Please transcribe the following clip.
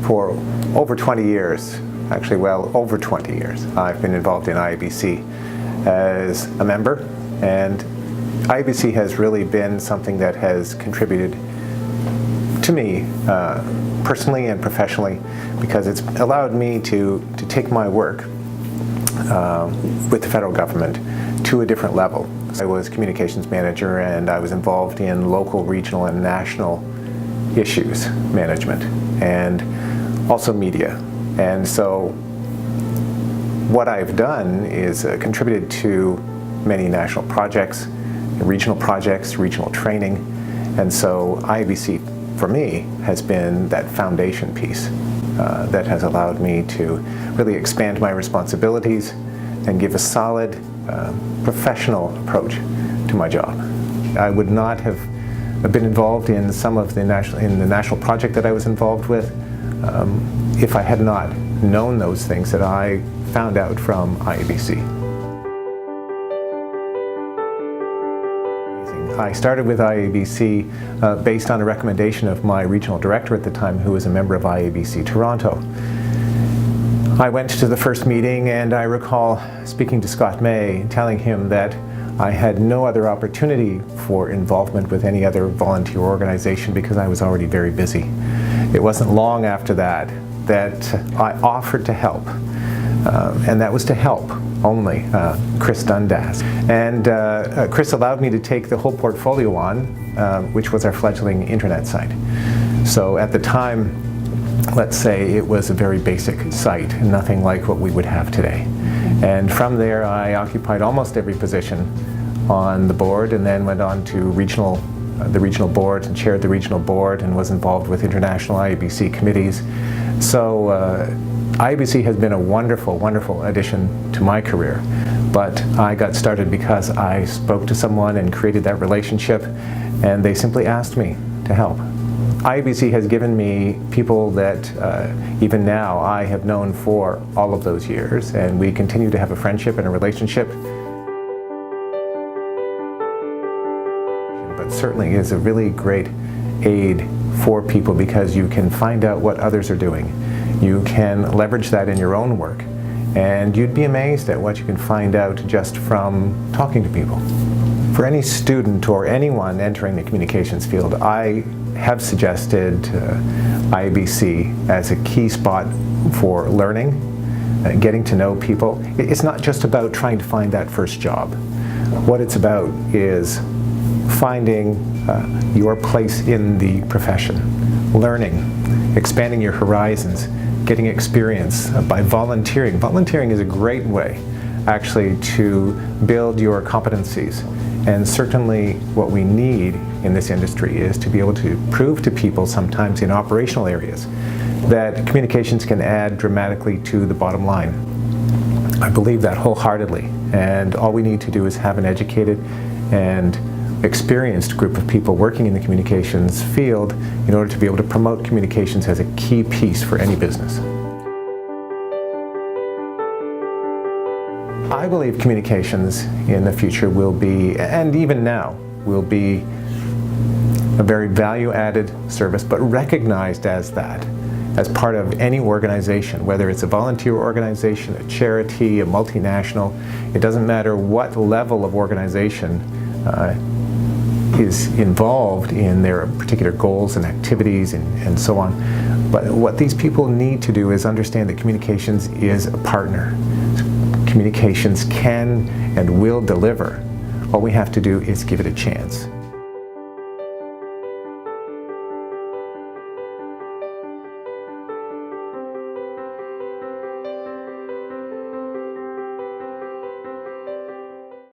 For over 20 years, actually well over 20 years, I've been involved in IABC as a member, and IABC has really been something that has contributed to me personally and professionally, because it's allowed me to take my work with the federal government to a different level. I was communications manager, and I was involved in local, regional, and national issues management, and also media. And so what I've done is contributed to many national projects, regional training, and so IABC for me has been that foundation piece that has allowed me to really expand my responsibilities and give a solid professional approach to my job. I would not have been involved in some of the national project that I was involved with if I had not known those things that I found out from IABC. I started with IABC based on a recommendation of my regional director at the time, who was a member of IABC Toronto. I went to the first meeting, and I recall speaking to Scott May, telling him that I had no other opportunity for involvement with any other volunteer organization because I was already very busy. It wasn't long after that I offered to help, and that was to help only Chris Dundas. And Chris allowed me to take the whole portfolio on, which was our fledgling internet site. So at the time, let's say it was a very basic site, nothing like what we would have today. And from there, I occupied almost every position on the board, and then went on to the regional board, and chaired the regional board, and was involved with international IABC committees. So IABC has been a wonderful, wonderful addition to my career. But I got started because I spoke to someone and created that relationship, and they simply asked me to help. IABC has given me people that even now I have known for all of those years, and we continue to have a friendship and a relationship. But certainly is a really great aid for people, because you can find out what others are doing. You can leverage that in your own work, and you'd be amazed at what you can find out just from talking to people. For any student or anyone entering the communications field, I have suggested IABC as a key spot for learning, getting to know people. It's not just about trying to find that first job. What it's about is finding your place in the profession, learning, expanding your horizons, getting experience by volunteering. Volunteering is a great way, actually, to build your competencies. And certainly what we need in this industry is to be able to prove to people, sometimes in operational areas, that communications can add dramatically to the bottom line. I believe that wholeheartedly, and all we need to do is have an educated and experienced group of people working in the communications field in order to be able to promote communications as a key piece for any business. I believe communications in the future will be, and even now, will be a very value-added service, but recognized as that, as part of any organization, whether it's a volunteer organization, a charity, a multinational. It doesn't matter what level of organization is involved in their particular goals and activities and so on. But what these people need to do is understand that communications is a partner. Communications can and will deliver. All we have to do is give it a chance.